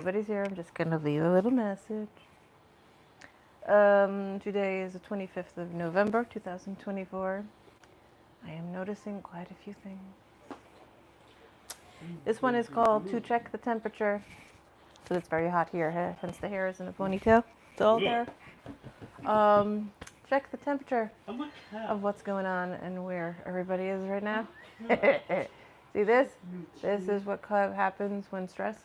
Nobody's here. I'm just gonna leave a little message. Today is the 25th of November, 2024. I am noticing quite a few things. This one is called To Check the Temperature. So it's very hot here, hence the hair is in a ponytail. It's all there. Check the temperature of what's going on and where everybody is right now. See this? This is what happens when stress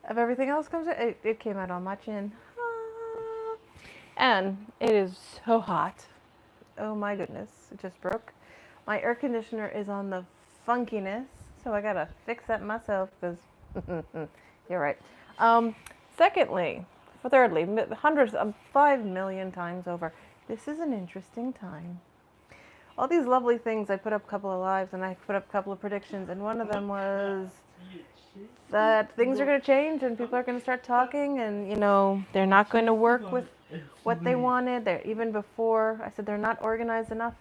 of everything else comes in. It came out on my chin. And it is so hot. Oh my goodness, it just broke. My air conditioner is on the funkiness, so I gotta fix that myself because you're right. Thirdly, hundreds of 5 million times over, this is an interesting time. All these lovely things, I put up a couple of lives and I put up a couple of predictions, and one of them was that things are going to change and people are going to start talking, and they're not going to work with what they wanted. Even before I said they're not organized enough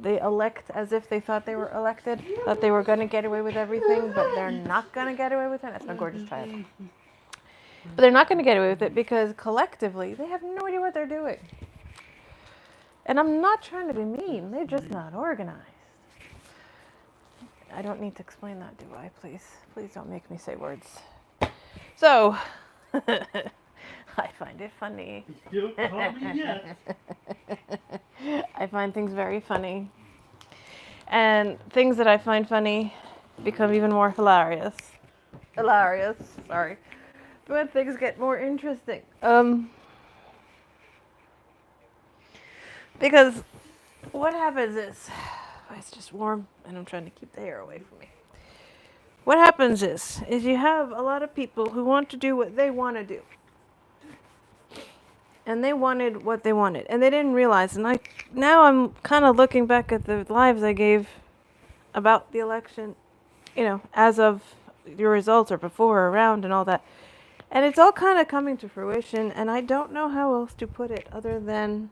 they elect as if they thought they were elected, that they were going to get away with everything, but they're not going to get away with it. That's my gorgeous child. But they're not going to get away with it because collectively they have no idea what they're doing. And I'm not trying to be mean. They're just not organized. I don't need to explain that, do I? Please don't make me say words. So, I find it funny. Don't call me yet. I find things very funny. And things that I find funny become even more hilarious. Sorry. But things get more interesting. Because what happens is, it's just warm and I'm trying to keep the hair away from me. What happens is you have a lot of people who want to do what they want to do. And they wanted what they wanted. And they didn't realize. And now I'm kind of looking back at the lives I gave about the election, as of your results or before or around and all that. And it's all kind of coming to fruition. And I don't know how else to put it other than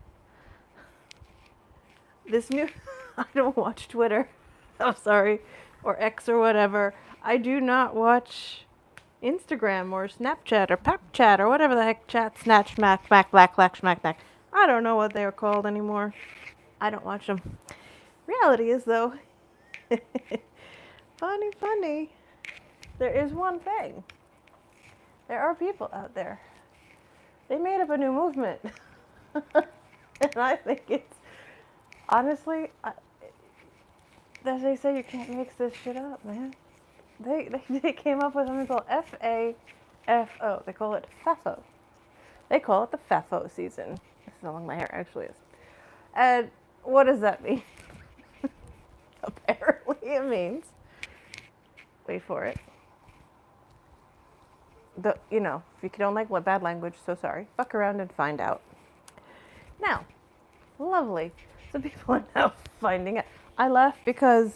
this new, I don't watch Twitter. I'm sorry. Or X or whatever. I do not watch Instagram or Snapchat or PapChat or whatever the heck chat, snatch, smack, back, black, black, smack, back. I don't know what they are called anymore. I don't watch them. Reality is, though, funny. There is one thing. There are people out there. They made up a new movement. And I think it's, honestly, as they say, you can't mix this shit up, man. They came up with something called FAFO. They call it FAFO. They call it the FAFO season. This is how long my hair actually is. And what does that mean? Apparently it means, wait for it. If you don't like bad language, so sorry. Fuck around and find out. Now, lovely. So people are now finding out. I laugh because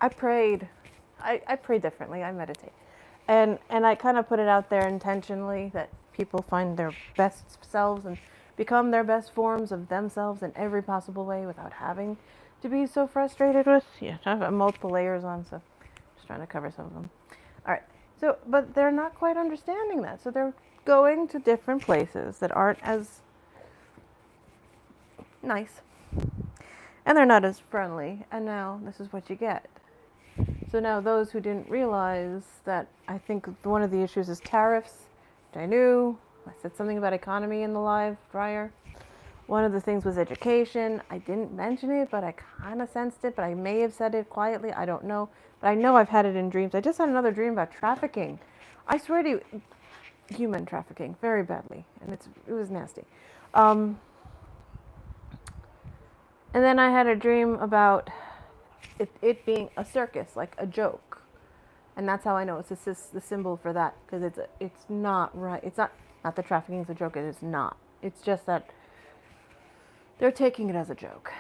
I prayed. I pray differently. I meditate. And I kind of put it out there intentionally that people find their best selves and become their best forms of themselves in every possible way without having to be so frustrated with. Yeah, I've got multiple layers on, so just trying to cover some of them. All right. So, but they're not quite understanding that. So they're going to different places that aren't as nice. And they're not as friendly. And now this is what you get. So now those who didn't realize that, I think one of the issues is tariffs, which I knew. I said something about economy in the live prior. One of the things was education. I didn't mention it, but I kind of sensed it, but I may have said it quietly. I don't know. But I know I've had it in dreams. I just had another dream about trafficking. I swear to you, human trafficking, very badly. And it was nasty. And then I had a dream about it being a circus, like a joke. And that's how I know it's the symbol for that, because it's not right. It's not that trafficking is a joke. It is not. It's just that they're taking it as a joke.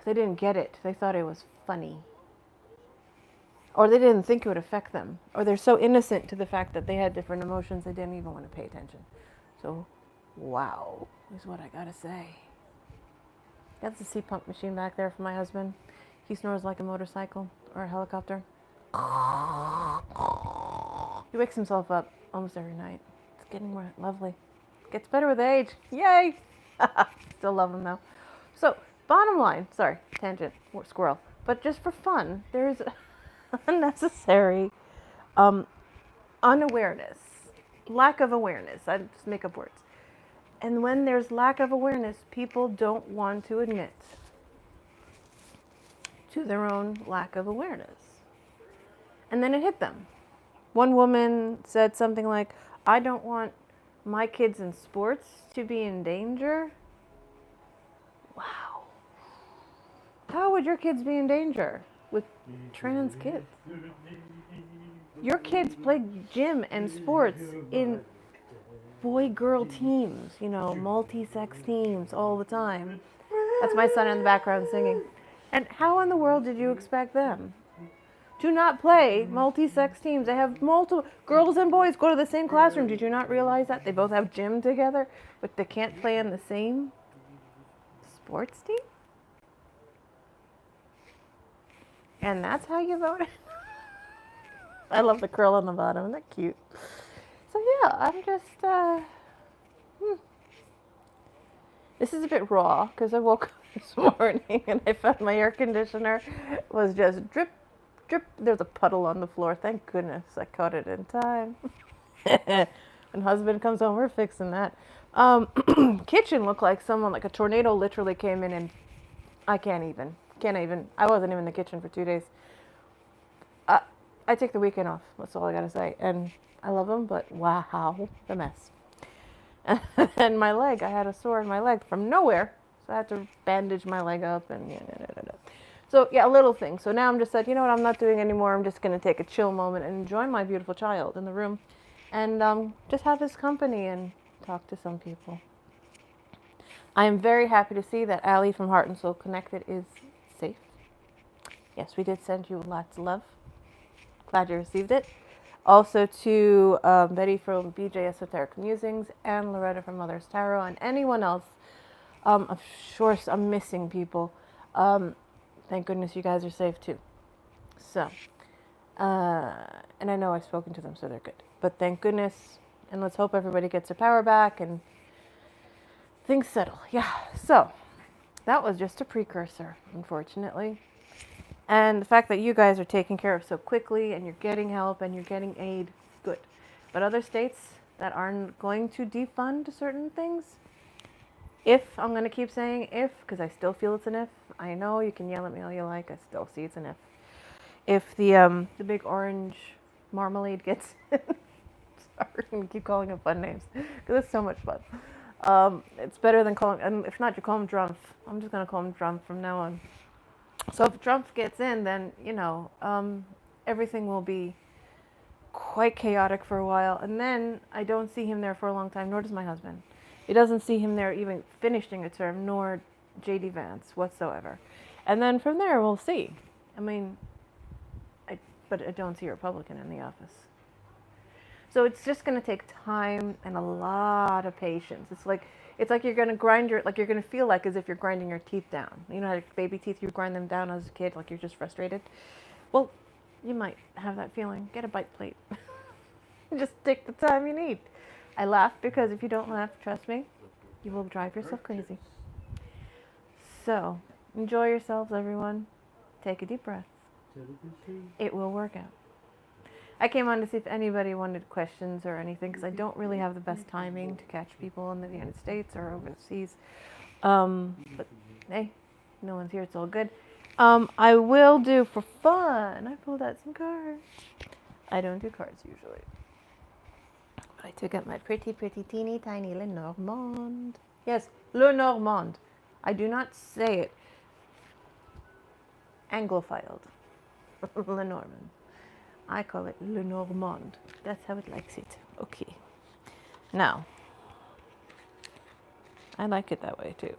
They didn't get it. They thought it was funny. Or they didn't think it would affect them. Or they're so innocent to the fact that they had different emotions, they didn't even want to pay attention. So, wow, is what I gotta say. That's the sea pump machine back there for my husband. He snores like a motorcycle or a helicopter. He wakes himself up almost every night. It's getting lovely. Gets better with age. Yay! Still love him though. So, bottom line, sorry, tangent, squirrel. But just for fun, there's unnecessary unawareness, lack of awareness. I just make up words. And when there's lack of awareness, people don't want to admit to their own lack of awareness. And then it hit them. One woman said something like, I don't want my kids in sports to be in danger. Wow. How would your kids be in danger with trans kids? Your kids play gym and sports in boy-girl teams, you know, multi-sex teams all the time. That's my son in the background singing. And how in the world did you expect them to not play multi-sex teams? They have multiple girls and boys go to the same classroom. Did you not realize that? They both have gym together, but they can't play in the same sports team? And that's how you voted? I love the curl on the bottom. Isn't that cute? So yeah, I'm just, This is a bit raw because I woke up this morning and I found my air conditioner was just drip, drip. There's a puddle on the floor. Thank goodness I caught it in time. When husband comes home, we're fixing that. Kitchen looked like someone, like a tornado literally came in and I can't even. I wasn't even in the kitchen for 2 days. I take the weekend off. That's all I gotta say. And I love them, but wow, the mess. And my leg, I had a sore in my leg from nowhere. So I had to bandage my leg up and So yeah, a little thing. So now I'm just said, you know what, I'm not doing anymore. I'm just gonna take a chill moment and join my beautiful child in the room and just have his company and talk to some people. I am very happy to see that Ali from Heart and Soul Connected is safe. Yes, we did send you lots of love. Glad you received it. Also to Betty from BJ Esoteric Musings and Loretta from Mother's Tarot and anyone else. Of course, I'm missing people. Thank goodness you guys are safe too. So, and I know I've spoken to them, so they're good. But thank goodness, and let's hope everybody gets their power back and things settle. Yeah, so that was just a precursor, unfortunately. And the fact that you guys are taken care of so quickly and you're getting help and you're getting aid, good. But other states that aren't going to defund certain things, if, I'm going to keep saying if, because I still feel it's an if. I know you can yell at me all you like, I still see it's an if. If the big orange marmalade gets in, sorry, I'm going to keep calling it fun names, because it's so much fun. It's better than calling, and if not, you call him Drumpf. I'm just going to call him Drumpf from now on. So if Trump gets in, then, everything will be quite chaotic for a while. And then I don't see him there for a long time, nor does my husband. He doesn't see him there even finishing a term, nor J.D. Vance whatsoever. And then from there, we'll see. I mean, but I don't see a Republican in the office. So it's just going to take time and a lot of patience. It's like you're going to you're going to feel like as if you're grinding your teeth down. You know how baby teeth, you grind them down as a kid, like you're just frustrated? Well, you might have that feeling. Get a bite plate. Just take the time you need. I laugh because if you don't laugh, trust me, you will drive yourself crazy. So, enjoy yourselves, everyone. Take a deep breath. It will work out. I came on to see if anybody wanted questions or anything because I don't really have the best timing to catch people in the United States or overseas. But hey, no one's here. It's all good. I will do for fun. I pulled out some cards. I don't do cards usually. But I took out my pretty, teeny, tiny Lenormand. Yes, Lenormand. I do not say it Anglophiled. Lenormand. I call it Lenormand. That's how it likes it. Okay. Now, I like it that way too.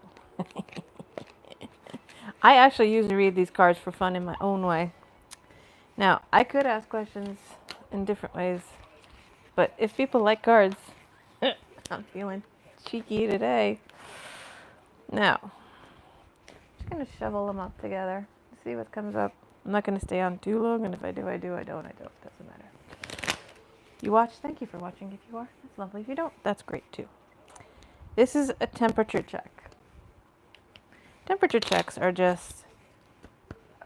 I actually usually read these cards for fun in my own way. Now, I could ask questions in different ways, but if people like cards, I'm feeling cheeky today. Now, I'm just going to shovel them up together, see what comes up. I'm not going to stay on too long, and if I do, I do. I don't, I don't. Doesn't matter. You watch? Thank you for watching. If you are, that's lovely. If you don't, that's great too. This is a temperature check. Temperature checks are just,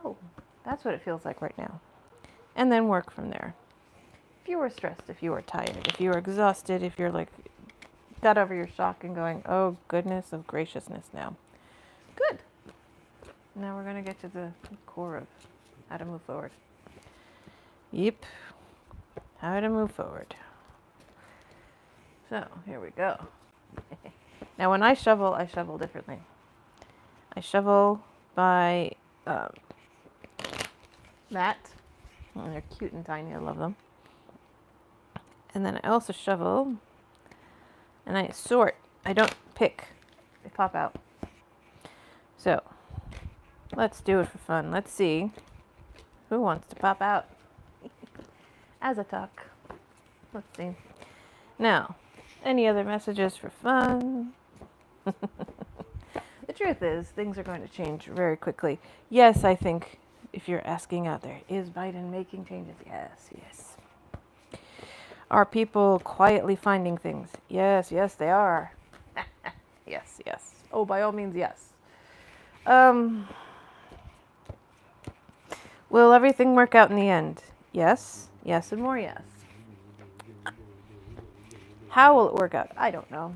oh, that's what it feels like right now. And then work from there. If you were stressed, if you were tired, if you were exhausted, if you're like, got over your shock and going, oh, goodness of graciousness now. Good. Now we're going to get to the core of how to move forward. Yep. How to move forward. So, here we go. Now, when I shovel differently. I shovel by that. And they're cute and tiny. I love them. And then I also shovel and I sort. I don't pick. They pop out. So, let's do it for fun. Let's see who wants to pop out. As a talk. Let's see. Now, any other messages for fun? The truth is, things are going to change very quickly. Yes, I think if you're asking out there, is Biden making changes? Yes, yes. Are people quietly finding things? Yes, yes, they are. Yes, yes. Oh, by all means, yes. Will everything work out in the end? Yes, yes, and more yes. How will it work out? I don't know.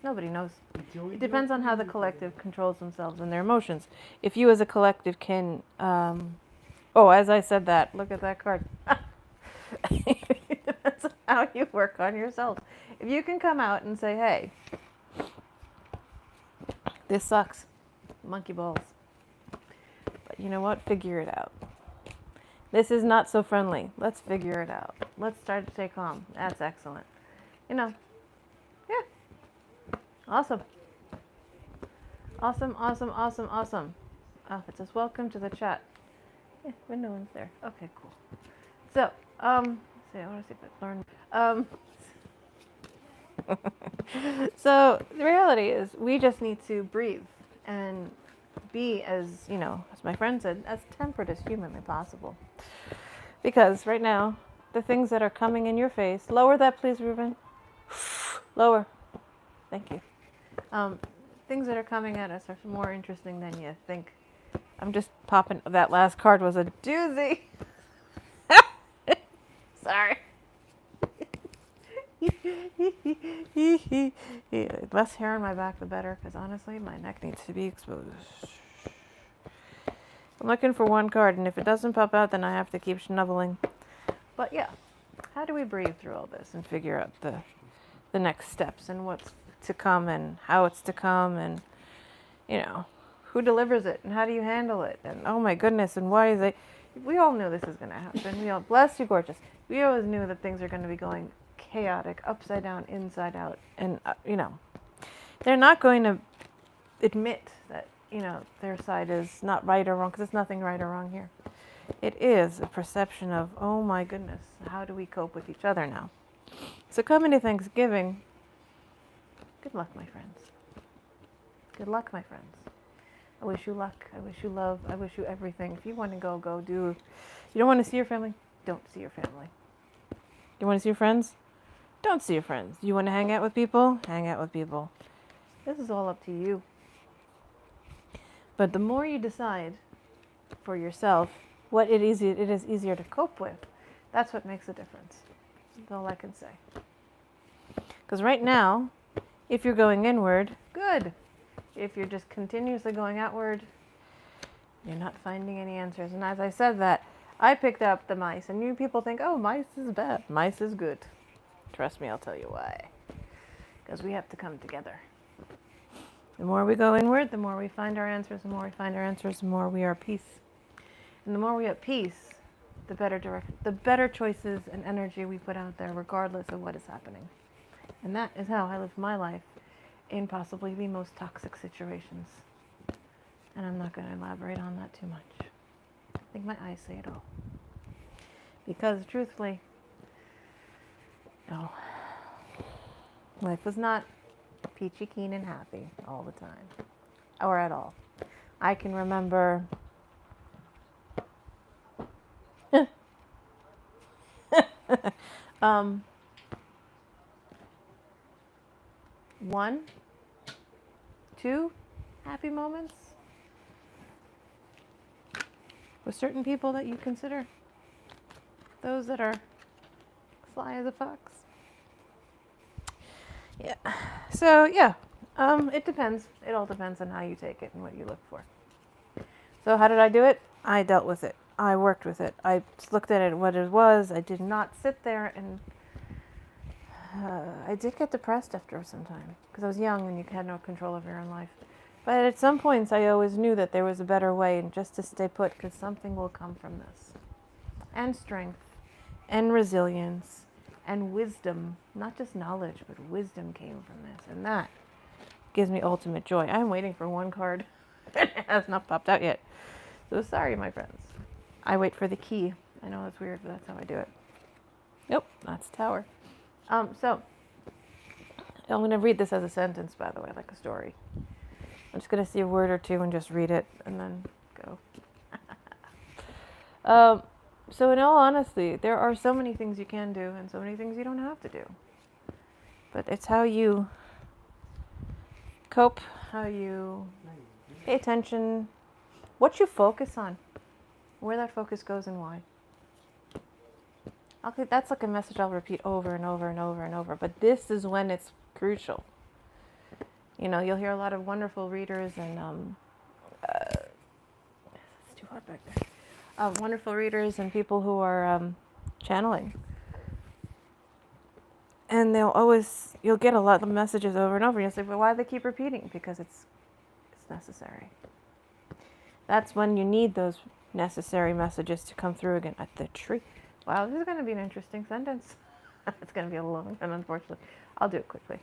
Nobody knows. It depends on how the collective controls themselves and their emotions. If you as a collective can, as I said that, look at that card. It depends on how you work on yourself. If you can come out and say, hey, this sucks, monkey balls. But you know what? Figure it out. This is not so friendly. Let's figure it out. Let's start to stay calm. That's excellent. You know, yeah. Awesome. Awesome, awesome, awesome, awesome. Oh, it says welcome to the chat. Yeah, when no one's there. Okay, cool. So, let's see, I want to see if I learn. So the reality is we just need to breathe and be as, as my friend said, as temperate as humanly possible. Because right now, the things that are coming in your face, lower that please, Ruben. Lower. Thank you. Things that are coming at us are more interesting than you think. I'm just popping. That last card was a doozy. Sorry. Less hair on my back, the better, because honestly, my neck needs to be exposed. I'm looking for one card, and if it doesn't pop out, then I have to keep schnoveling. But yeah, how do we breathe through all this and figure out the next steps and what's to come and how it's to come and, who delivers it and how do you handle it? And oh my goodness, and why is it? We all knew this was going to happen. We all, bless you, gorgeous. We always knew that things are going to be going chaotic, upside down, inside out. And, they're not going to admit that, their side is not right or wrong, because there's nothing right or wrong here. It is a perception of, oh my goodness, how do we cope with each other now? So coming to Thanksgiving, good luck, my friends. Good luck, my friends. I wish you luck. I wish you love. I wish you everything. If you want to go, go do. You don't want to see your family? Don't see your family. You want to see your friends? Don't see your friends. You want to hang out with people? Hang out with people. This is all up to you. But the more you decide for yourself what it is easier to cope with, that's what makes a difference. That's all I can say. Because right now, if you're going inward, good. If you're just continuously going outward, you're not finding any answers. And as I said that, I picked up the mice. And you people think, oh, mice is bad. Mice is good. Trust me, I'll tell you why. Because we have to come together. The more we go inward, the more we find our answers. The more we find our answers, the more we are at peace. And the more we are at peace, the better choices and energy we put out there, regardless of what is happening. And that is how I live my life in possibly the most toxic situations. And I'm not going to elaborate on that too much. I think my eyes say it all. Because truthfully, no, life was not peachy keen and happy all the time, or at all. I can remember Um, 1, 2 happy moments with certain people that you consider those that are sly as a fox. Yeah. So yeah, it depends. It all depends on how you take it and what you look for. So how did I do it? I dealt with it. I worked with it. I looked at it what it was. I did not sit there and I did get depressed after some time because I was young and you had no control of your own life. But at some points, I always knew that there was a better way and just to stay put because something will come from this. And strength and resilience and wisdom, not just knowledge, but wisdom came from this. And that gives me ultimate joy. I'm waiting for one card. It has not popped out yet. So sorry, my friends. I wait for the key. I know it's weird, but that's how I do it. Nope, that's Tower. So I'm going to read this as a sentence, by the way, like a story. I'm just going to see a word or two and just read it and then go. So in all honesty, there are so many things you can do and so many things you don't have to do. But it's how you cope, how you pay attention, what you focus on, where that focus goes and why. Okay, that's like a message I'll repeat over and over and over and over, but this is when it's crucial. You know, you'll hear a lot of wonderful readers and it's too hot back there. Wonderful readers and people who are channeling. And you'll get a lot of messages over and over. And you'll say, well, why do they keep repeating? Because it's necessary. That's when you need those necessary messages to come through again. At the tree. Wow, this is going to be an interesting sentence. It's going to be a long one, unfortunately. I'll do it quickly.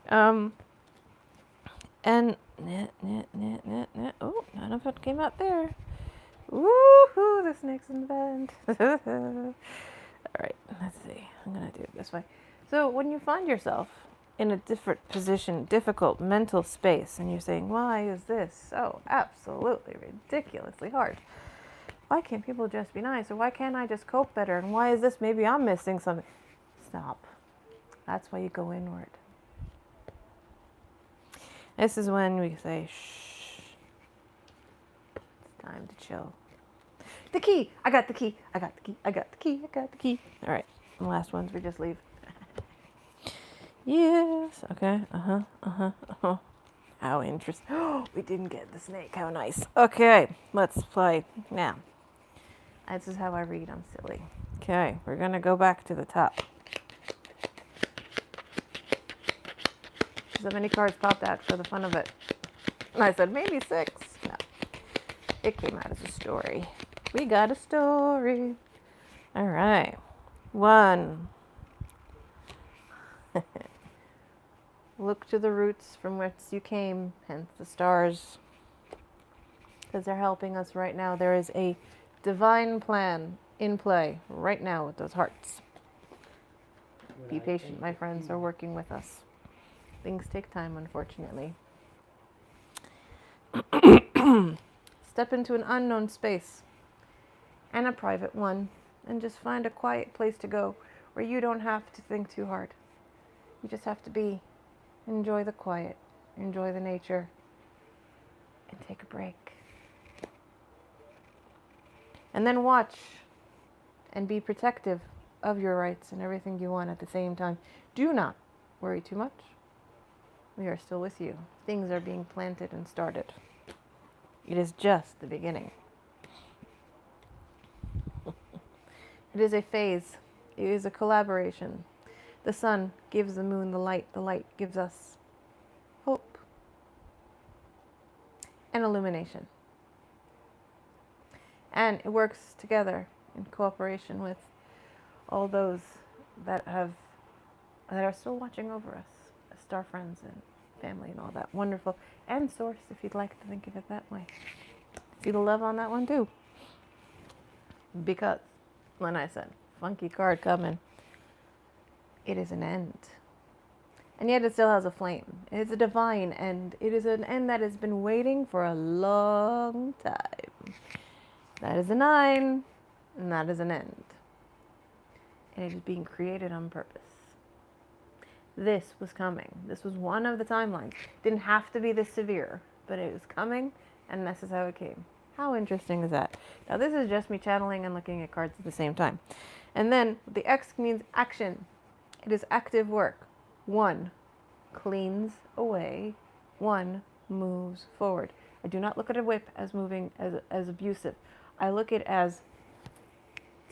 And oh, none of it came out there. Woohoo! The snake's in the bend. All right, let's see. I'm going to do it this way. So when you find yourself in a different position, difficult mental space, and you're saying, why is this so absolutely ridiculously hard? Why can't people just be nice? Or why can't I just cope better? And why is this? Maybe I'm missing something. Stop. That's why you go inward. This is when we say, shh. It's time to chill. The key. I got the key. I got the key. I got the key. I got the key. All right. The last ones we just leave. Yes. Okay. How interesting. Oh, we didn't get the snake. How nice. Okay. Let's play now. This is how I read. I'm silly. Okay. We're going to go back to the top. So many cards popped out for the fun of it. And I said, maybe 6. No. It came out as a story. We got a story. All right. 1. Look to the roots from whence you came, hence the stars. Because they're helping us right now. There is a divine plan in play right now with those hearts. Be patient, my friends. They're working with us. Things take time, unfortunately. Step into an unknown space and a private one and just find a quiet place to go where you don't have to think too hard. You just have to be. Enjoy the quiet. Enjoy the nature. And take a break. And then watch and be protective of your rights and everything you want at the same time. Do not worry too much. We are still with you. Things are being planted and started. It is just the beginning. It is a phase. It is a collaboration. The sun gives the moon the light. The light gives us hope and illumination. And it works together in cooperation with all those that are still watching over us, star friends and family and all that wonderful, and source if you'd like to think of it that way. See the love on that one too, because when I said funky card coming, it is an end, and yet it still has a flame. It's a divine end. It is an end that has been waiting for a long time. That is a 9, and that is an end. and it is being created on purpose. This was coming. This was one of the timelines. Didn't have to be this severe, but it was coming, and this is how it came. How interesting is that? Now, this is just me channeling and looking at cards at the same time. And then the X means action. It is active work. 1 cleans away, 1 moves forward. I do not look at a whip as moving as abusive. I look at it as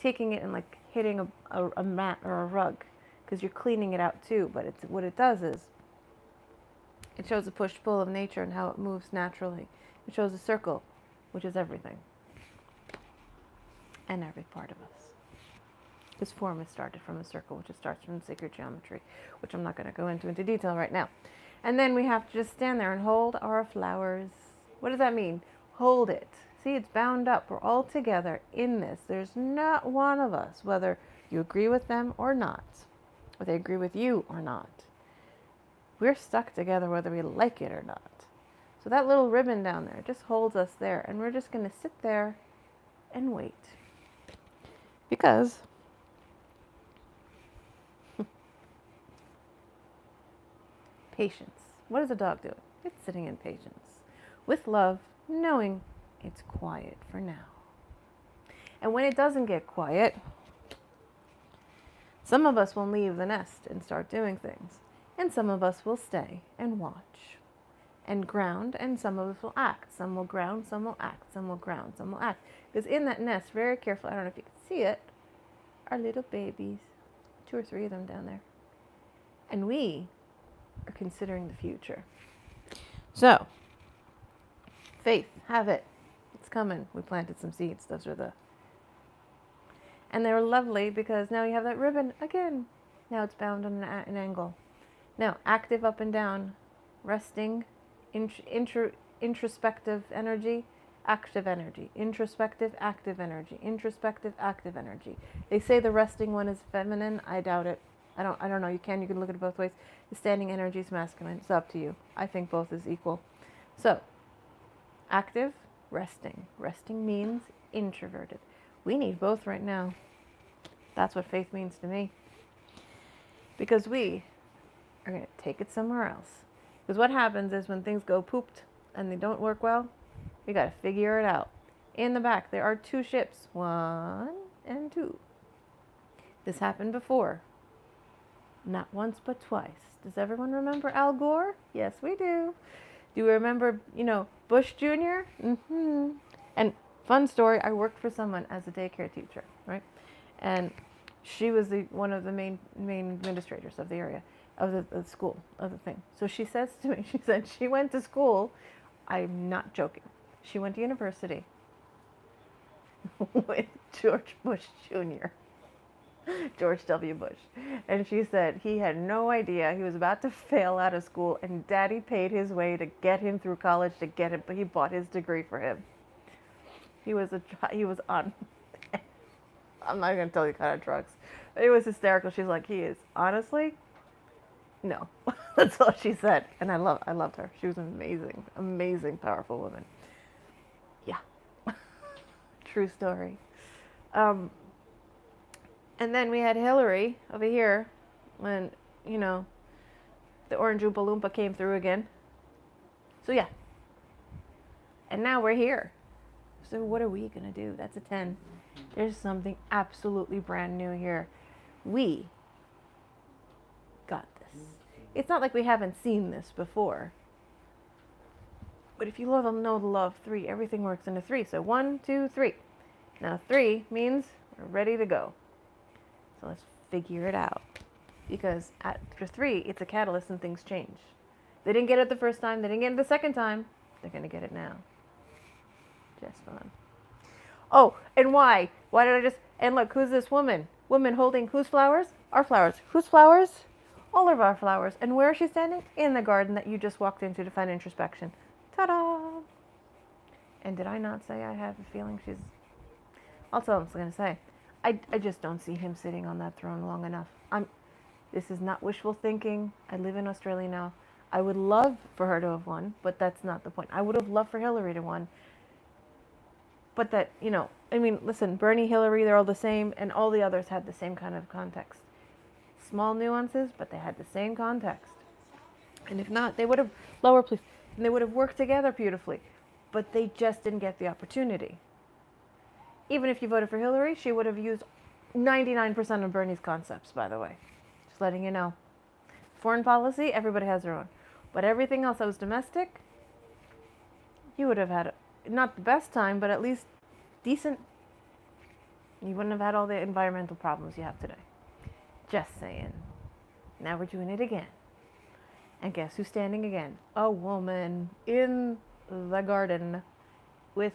taking it and like hitting a mat or a rug, because you're cleaning it out too. But it's what it does is it shows the push-pull of nature and how it moves naturally. It shows a circle, which is everything and every part of us. This form is started from a circle, which starts from sacred geometry, which I'm not going to go into detail right now. And then we have to just stand there and hold our flowers. What does that mean? Hold it. See, it's bound up. We're all together in this. There's not one of us, whether you agree with them or not, or they agree with you or not. We're stuck together whether we like it or not. So that little ribbon down there just holds us there, and we're just going to sit there and wait. Because patience. What is a dog doing? It's sitting in patience. With love, knowing it's quiet for now. And when it doesn't get quiet, some of us will leave the nest and start doing things. And some of us will stay and watch and ground, and some of us will act. Some will ground, some will act, some will ground, some will act. Because in that nest, very careful, I don't know if you can see it, are little babies. 2 or 3 of them down there. And we are considering the future. So, faith, have it. It's coming. We planted some seeds. Those are and they're lovely because now you have that ribbon again. Now it's bound on an angle. Now, active up and down, resting, introspective energy, active energy, introspective, active energy, introspective, active energy. They say the resting one is feminine. I doubt it. I don't know. You can look at it both ways. The standing energy is masculine. It's up to you. I think both is equal. So, active, resting. Resting means introverted. We need both right now. That's what faith means to me. Because we are going to take it somewhere else. Because what happens is when things go pooped and they don't work well, we got to figure it out. In the back, there are 2 ships. 1 and 2. This happened before. Not once, but twice. Does everyone remember Al Gore? Yes, we do. Do you remember, Bush Jr.? Mm-hmm. And fun story, I worked for someone as a daycare teacher, right? And she was one of the main administrators of the area, of the school, of the thing. So she says to me, she said she went to school. I'm not joking. She went to university with George Bush Jr., George W. Bush. And she said he had no idea. He was about to fail out of school, and Daddy paid his way to get him through college to get him, but he bought his degree for him. He was on, I'm not going to tell you kind of drugs. But it was hysterical. She's like, he is. Honestly, no. That's all she said. And I loved her. She was an amazing, powerful woman. Yeah. True story. And then we had Hillary over here when, the Orange Oompa Loompa came through again. So yeah. And now we're here. So what are we going to do? That's a 10. There's something absolutely brand new here. We got this. It's not like we haven't seen this before. But if you know the law of 3, everything works into 3. So 1, 2, 3. Now 3 means we're ready to go. So let's figure it out. Because after 3, it's a catalyst and things change. They didn't get it the first time. They didn't get it the second time. They're going to get it now. Just fun. Oh, and why? Why did I just... And look, who's this woman? Woman holding whose flowers? Our flowers. Whose flowers? All of our flowers. And where is she standing? In the garden that you just walked into to find introspection. Ta-da! And did I not say I have a feeling she's... I'll tell him what I'm going to say. I just don't see him sitting on that throne long enough. This is not wishful thinking. I live in Australia now. I would love for her to have won, but that's not the point. I would have loved for Hillary to win. But that, I mean, listen, Bernie, Hillary, they're all the same, and all the others had the same kind of context. Small nuances, but they had the same context. And if not, they would have, lower please, and they would have worked together beautifully. But they just didn't get the opportunity. Even if you voted for Hillary, she would have used 99% of Bernie's concepts, by the way. Just letting you know. Foreign policy, everybody has their own. But everything else that was domestic, you would have had, not the best time, but at least decent. You wouldn't have had all the environmental problems you have today. Just saying. Now we're doing it again. And guess who's standing again? A woman in the garden with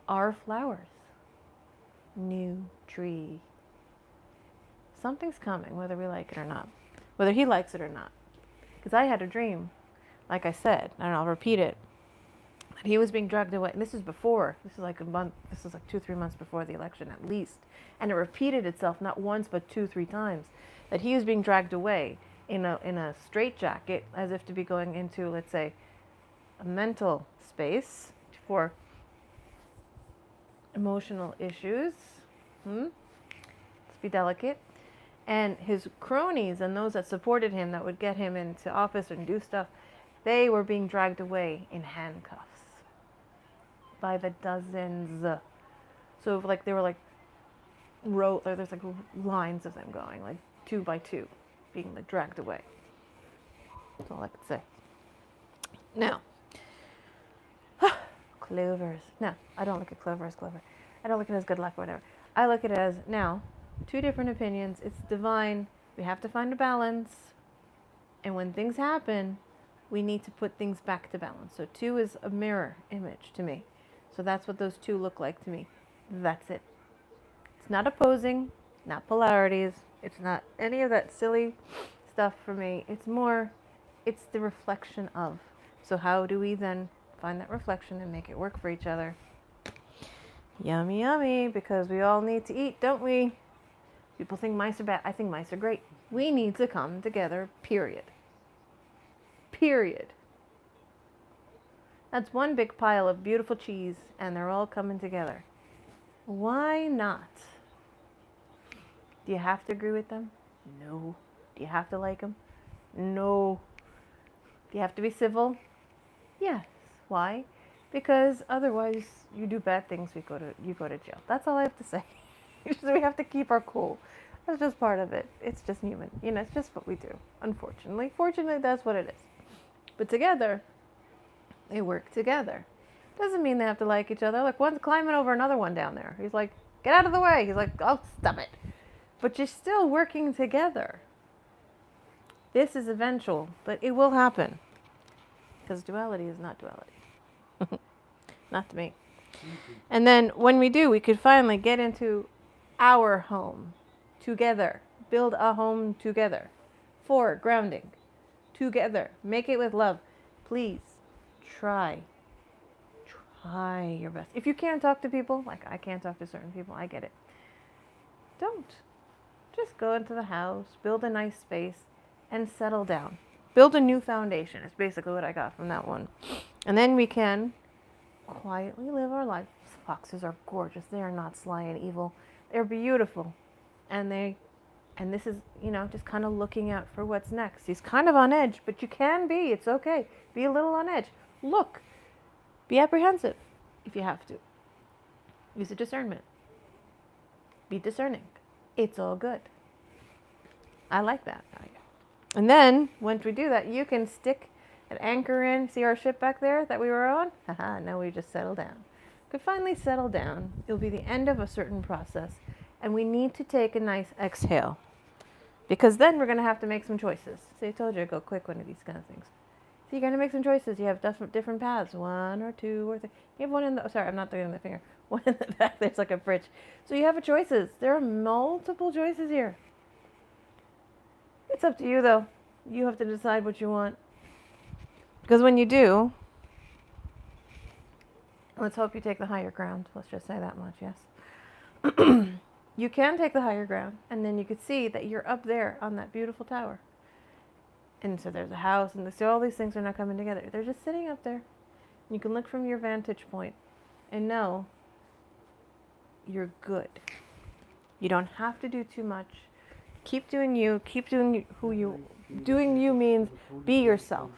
our flowers. New tree. Something's coming, whether we like it or not. Whether he likes it or not. Because I had a dream, like I said, and I'll repeat it, that he was being dragged away. And this is before, this is like a month, this is like 2-3 months before the election at least. And it repeated itself not once, but 2-3 times. That he was being dragged away in a straitjacket, as if to be going into, let's say, a mental space for emotional issues. Let's be delicate. And his cronies and those that supported him, that would get him into office and do stuff, they were being dragged away in handcuffs by the dozens. So like they were like there's like lines of them going, like 2 by 2, being like dragged away. That's all I could say. Now, clovers. No, I don't look at clover as clover. I don't look at it as good luck or whatever. I look at it as, now, 2 different opinions. It's divine. We have to find a balance. And when things happen, we need to put things back to balance. So 2 is a mirror image to me. So that's what those 2 look like to me. That's it. It's not opposing, not polarities. It's not any of that silly stuff for me. It's more, it's the reflection of. So how do we then find that reflection and make it work for each other? Yummy, yummy, because we all need to eat, don't we? People think mice are bad. I think mice are great. We need to come together, period. Period. That's one big pile of beautiful cheese, and they're all coming together. Why not? Do you have to agree with them? No. Do you have to like them? No. Do you have to be civil? Yes. Why? Because otherwise you do bad things, you go to jail. That's all I have to say. We have to keep our cool. That's just part of it. It's just human. It's just what we do. Unfortunately. Fortunately, that's what it is. But together, they work together. Doesn't mean they have to like each other. Like, one's climbing over another one down there. He's like, get out of the way. He's like, oh, stop it. But you're still working together. This is eventual, but it will happen. Because duality is not duality. Not to me. And then when we do, we could finally get into our home together. Build a home together. 4, grounding. Together. Make it with love. Please, try your best. If you can't talk to people, like I can't talk to certain people, I get it. Don't. Just go into the house, build a nice space, and settle down. Build a new foundation. It's basically what I got from that one. And then we can quietly live our lives. Foxes are gorgeous. They are not sly and evil. They're beautiful. And this is, just kind of looking out for what's next. He's kind of on edge, but you can be. It's okay. Be a little on edge. Look. Be apprehensive if you have to. Use a discernment. Be discerning. It's all good. I like that. And then, once we do that, you can stick an anchor in. See our ship back there that we were on? Haha, now we just settle down. Could finally settle down. It'll be the end of a certain process. And we need to take a nice exhale. Because then we're going to have to make some choices. See, I told you I'd go quick one of these kind of things. So you're going to make some choices. You have different paths. 1 or 2 or 3. You have one in the... Oh, sorry, I'm not doing the finger. One in the back. There's like a bridge. So you have choices. There are multiple choices here. It's up to you, though. You have to decide what you want. Because when you do... Let's hope you take the higher ground. Let's just say that much, yes. You can take the higher ground, and then you could see that you're up there on that beautiful tower. And so there's a house, and so all these things are not coming together. They're just sitting up there. You can look from your vantage point and know you're good. You don't have to do too much. Keep doing you. Keep doing who you. Doing you means be yourself.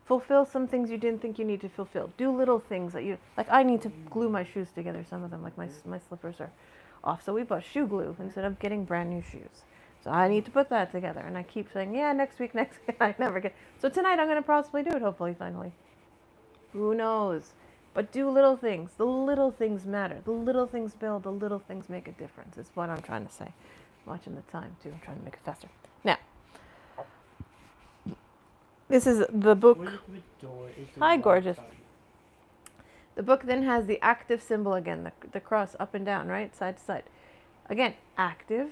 Fulfill some things you didn't think you need to fulfill. Do little things that you like. I need to glue my shoes together. Some of them, like my slippers, are off. So we bought shoe glue instead of getting brand new shoes. So I need to put that together. And I keep saying, yeah, next week. I never get. So tonight I'm going to possibly do it. Hopefully, finally. Who knows? But do little things. The little things matter. The little things build. The little things make a difference. Is what I'm trying to say. I'm watching the time too. I'm trying to make it faster. Now, this is the book. Hi, gorgeous. The book then has the active symbol again, the cross up and down, right, side to side. Again, active,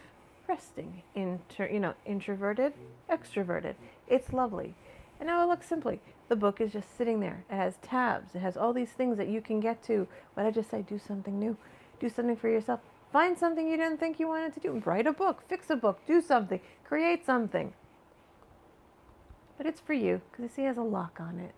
resting, introverted, extroverted. It's lovely. And now it looks simply. The book is just sitting there. It has tabs. It has all these things that you can get to. But I just say, do something new. Do something for yourself. Find something you didn't think you wanted to do. Write a book. Fix a book. Do something. Create something. But it's for you, because you see it has a lock on it.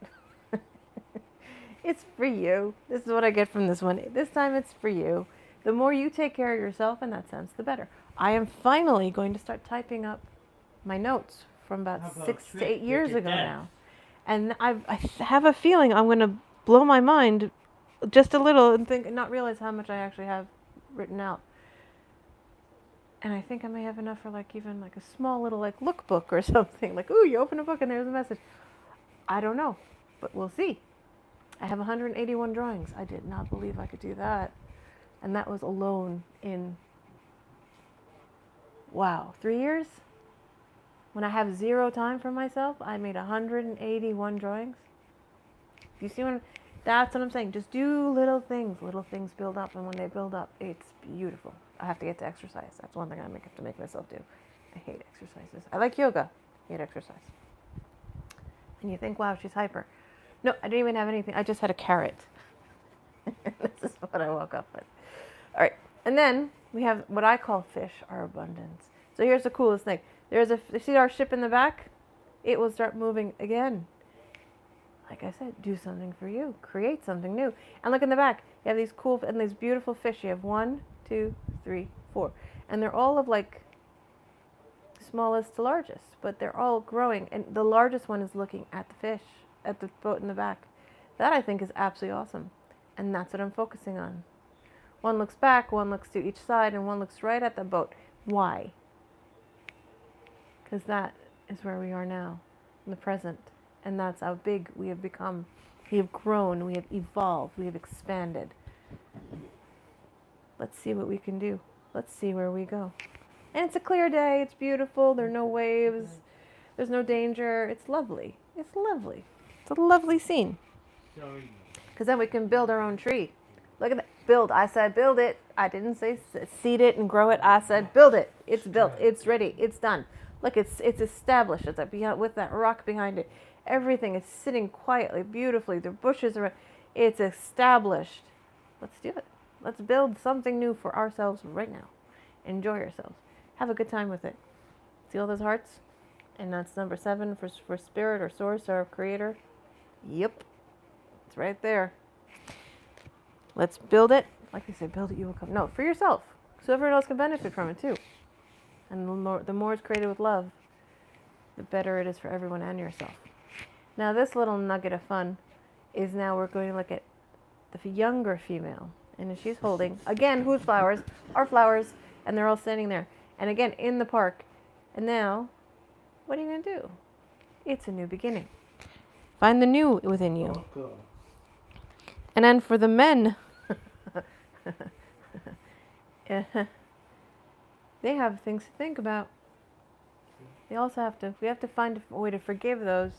It's for you. This is what I get from this one. This time it's for you. The more you take care of yourself in that sense, the better. I am finally going to start typing up my notes from about 6 to 8 years ago now. And I have a feeling I'm going to blow my mind just a little and not realize how much I actually have written out. And I think I may have enough for even a small little lookbook or something. Ooh, you open a book and there's a message. I don't know, but we'll see. I have 181 drawings. I did not believe I could do that. And that was alone in, 3 years? When I have 0 time for myself, I made 181 drawings. You see that's what I'm saying. Just do little things. Little things build up, and when they build up, it's beautiful. I have to get to exercise. That's one thing I have to make myself do. I hate exercises. I like yoga. I hate exercise. And you think, wow, she's hyper. No, I didn't even have anything. I just had a carrot. This is what I woke up with. All right. And then we have what I call fish, our abundance. So here's the coolest thing. You see our ship in the back? It will start moving again. Like I said, do something for you. Create something new. And look in the back. You have these cool and these beautiful fish. You have 1, 2, 3, 4. And they're all of smallest to largest. But they're all growing. And the largest one is looking at the fish, at the boat in the back. That I think is absolutely awesome. And that's what I'm focusing on. One looks back, one looks to each side, and one looks right at the boat. Why? Because that is where we are now, in the present. And that's how big we have become. We have grown, we have evolved, we have expanded. Let's see what we can do. Let's see where we go. And it's a clear day, it's beautiful, there are no waves, there's no danger. It's lovely. It's lovely. It's a lovely scene. Because then we can build our own tree. Look at that. Build. I said build it. I didn't say seed it and grow it. I said build it. It's built. It's ready. It's done. Look, it's established. It's with that rock behind it. Everything is sitting quietly, beautifully. The bushes are. It's established. Let's do it. Let's build something new for ourselves right now. Enjoy yourselves. Have a good time with it. See all those hearts? And that's number 7 for spirit or source or creator. Yep. It's right there. Let's build it. Like they say, build it, you will come. No, for yourself. So everyone else can benefit from it too. And the more it's created with love, the better it is for everyone and yourself. Now this little nugget of fun is now we're going to look at the younger female. And she's holding, again, whose flowers? Our flowers. And they're all standing there. And again, in the park. And now, what are you going to do? It's a new beginning. Find the new within you. And then for the men, they have things to think about. We have to find a way to forgive those.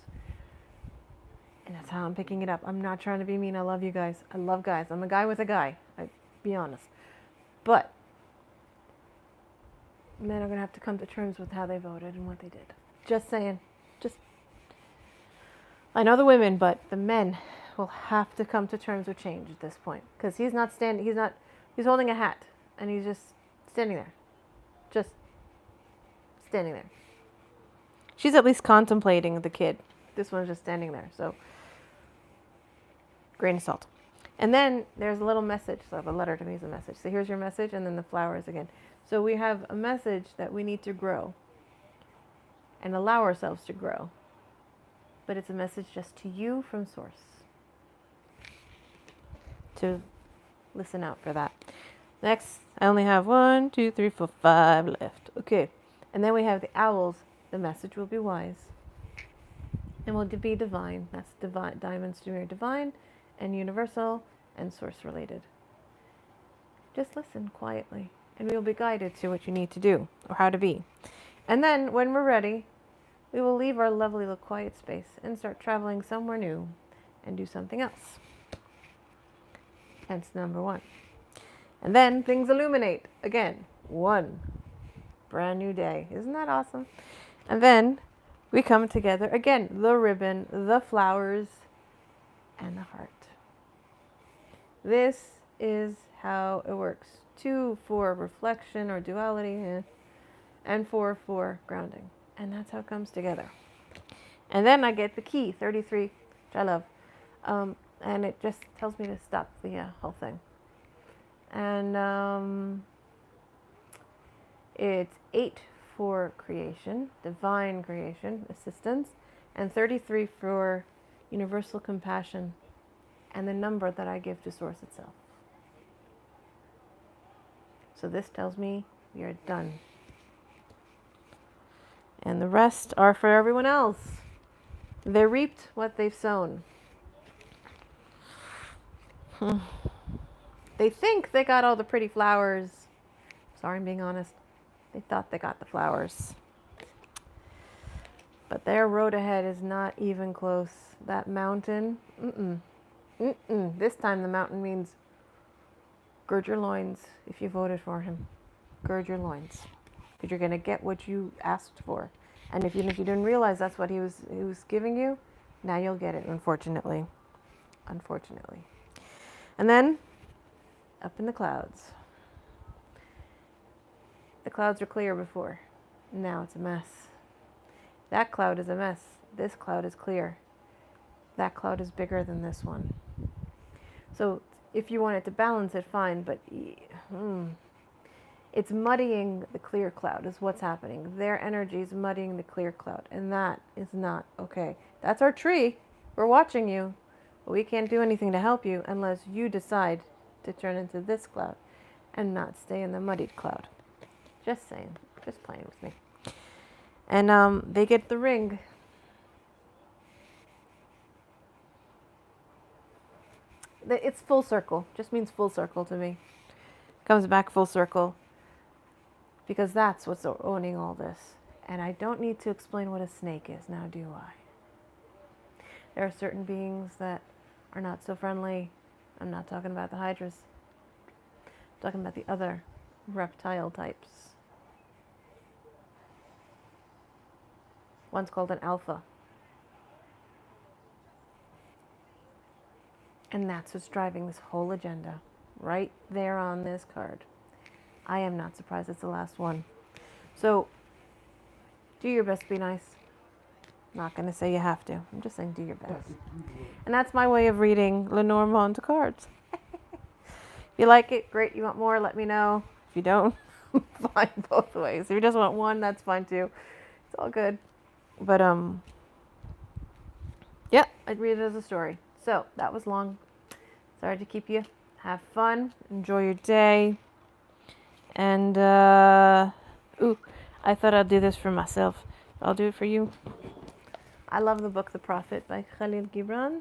And that's how I'm picking it up. I'm not trying to be mean. I love you guys. I love guys. I'm a guy with a guy. I'll be honest. But men are going to have to come to terms with how they voted and what they did. Just saying. I know the women, but the men will have to come to terms with change at this point. Because he's holding a hat. And he's just standing there. Just standing there. She's at least contemplating the kid. This one's just standing there. So, grain of salt. And then there's a little message. So the letter to me is a message. So here's your message, and then the flowers again. So we have a message that we need to grow and allow ourselves to grow. But it's a message just to you from Source. To listen out for that. Next, I only have 1, 2, 3, 4, 5 left. Okay. And then we have the owls. The message will be wise. And will be divine. That's divine. Diamonds to mirror divine and universal and source related. Just listen quietly, and we will be guided to what you need to do or how to be. And then when we're ready, we will leave our lovely little quiet space and start traveling somewhere new and do something else. Hence number 1. And then things illuminate again. 1 brand new day. Isn't that awesome? And then we come together again, the ribbon, the flowers, and the heart. This is how it works. 2 for reflection or duality, and 4 for grounding. And that's how it comes together. And then I get the key, 33, which I love. And it just tells me to stop the whole thing. And it's 8 for creation, divine creation, assistance, and 33 for universal compassion, and the number that I give to Source itself. So this tells me we are done. And the rest are for everyone else. They reaped what they've sown. They think they got all the pretty flowers. Sorry, I'm being honest. They thought they got the flowers. But their road ahead is not even close. That mountain, This time the mountain means gird your loins if you voted for him. Gird your loins. Because you're going to get what you asked for. And if you didn't realize that's what he was giving you, now you'll get it, unfortunately. Unfortunately. And then, up in the clouds. The clouds were clear before. Now it's a mess. That cloud is a mess. This cloud is clear. That cloud is bigger than this one. So if you wanted to balance it, fine, but it's muddying the clear cloud is what's happening. Their energy is muddying the clear cloud, and that is not okay. That's our tree. We're watching you, but we can't do anything to help you unless you decide to turn into this cloud and not stay in the muddied cloud. Just saying. Just playing with me. And they get the ring. It's full circle. Just means full circle to me. Comes back full circle. Because that's what's owning all this. And I don't need to explain what a snake is, now do I? There are certain beings that are not so friendly. I'm not talking about the hydras. I'm talking about the other reptile types. One's called an alpha. And that's what's driving this whole agenda. Right there on this card. I am not surprised it's the last one. So, do your best to be nice. Not going to say you have to. I'm just saying do your best. And that's my way of reading Lenormand cards. If you like it, great. You want more, let me know. If you don't, fine both ways. If you just want one, that's fine too. It's all good. But, yeah, I'd read it as a story. So, that was long. Sorry to keep you. Have fun. Enjoy your day. And, I thought I'd do this for myself. I'll do it for you. I love the book The Prophet by Khalil Gibran.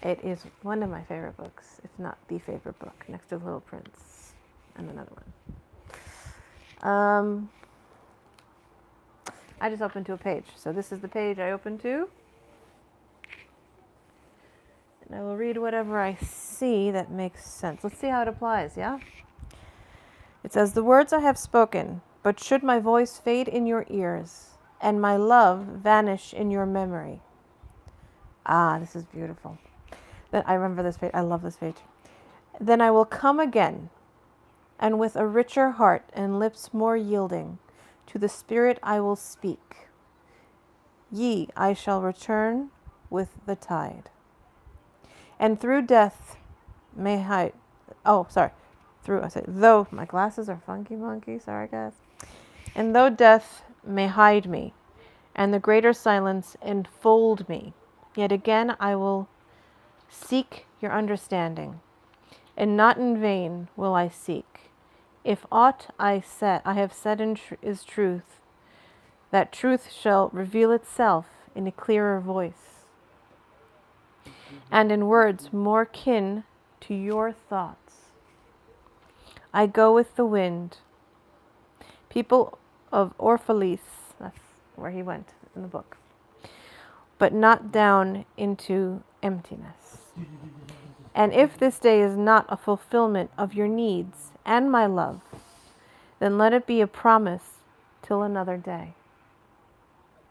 It is one of my favorite books, if not the favorite book, next to The Little Prince and another one. I just opened to a page. So this is the page I opened to. And I will read whatever I see that makes sense. Let's see how it applies, yeah? It says, "The words I have spoken, but should my voice fade in your ears, and my love vanish in your memory." Ah, this is beautiful. Then I remember this page. I love this page. "Then I will come again, and with a richer heart and lips more yielding, to the Spirit I will speak. Ye, I shall return with the tide. And through death may hide. Oh, sorry. Through, I say, though my glasses are funky monkey. Sorry, guys. And though death may hide me, and the greater silence enfold me, yet again I will seek your understanding, and not in vain will I seek. If aught I have said is truth, that truth shall reveal itself in a clearer voice, and in words more kin to your thoughts. I go with the wind. People of Orphalese, that's where he went in the book, but not down into emptiness. And if this day is not a fulfillment of your needs and my love, then let it be a promise till another day.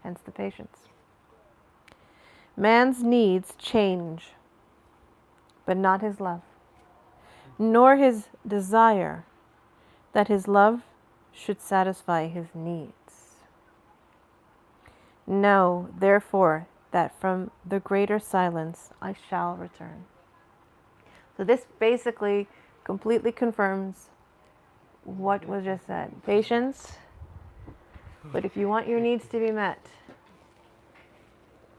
Hence the patience. Man's needs change, but not his love, nor his desire that his love should satisfy his needs. Know, therefore, that from the greater silence I shall return. So this basically completely confirms what was just said. Patience, but if you want your needs to be met,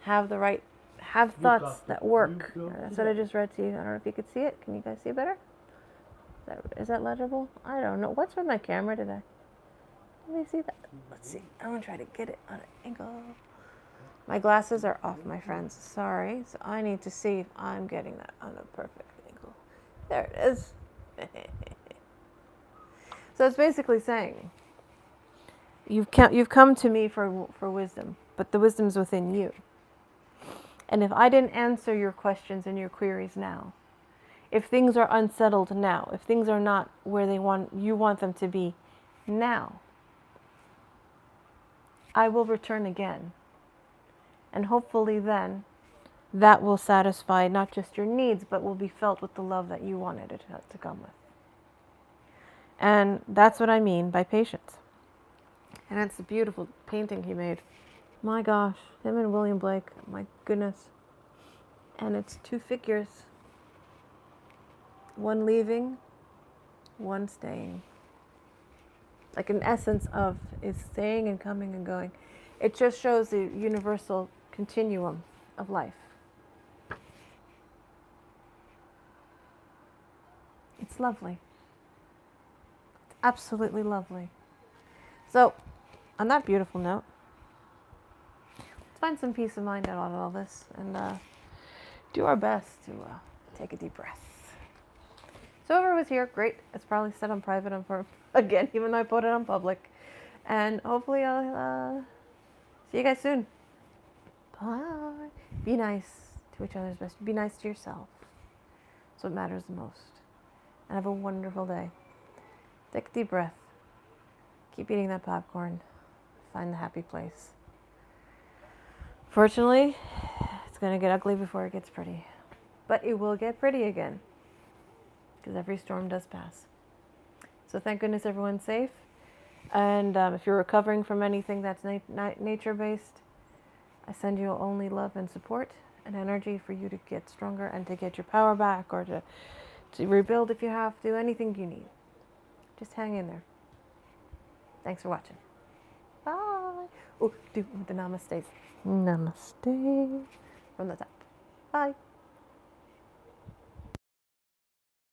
have thoughts that work. That's what I just read to you. I don't know if you could see it. Can you guys see better? Is that legible? I don't know. What's with my camera today? Let me see that. Let's see. I'm going to try to get it on an angle. My glasses are off, my friends. Sorry. So I need to see if I'm getting that on a perfect angle. There it is. So it's basically saying, you've come to me for wisdom, but the wisdom's within you. And if I didn't answer your questions and your queries now, if things are unsettled now, if things are not where you want them to be now, I will return again. And hopefully then that will satisfy not just your needs, but will be felt with the love that you wanted it to come with. And that's what I mean by patience. And it's a beautiful painting he made. My gosh, him and William Blake, my goodness. And it's two figures. One leaving, one staying. Like an essence of is staying and coming and going. It just shows the universal continuum of life. It's lovely. It's absolutely lovely. So, on that beautiful note, let's find some peace of mind out of all this and do our best to take a deep breath. So whoever was here, great. It's probably set on private again, even though I put it on public. And hopefully I'll see you guys soon. Bye. Be nice to each other's best. Be nice to yourself. That's what matters the most. And have a wonderful day. Take a deep breath. Keep eating that popcorn. Find the happy place. Fortunately, it's going to get ugly before it gets pretty. But it will get pretty again. Because every storm does pass. So thank goodness everyone's safe. And if you're recovering from anything that's nature-based, I send you only love and support and energy for you to get stronger and to get your power back or to rebuild if you have to, anything you need. Just hang in there. Thanks for watching. Bye. Oh, do the namaste. Namaste. From the top. Bye.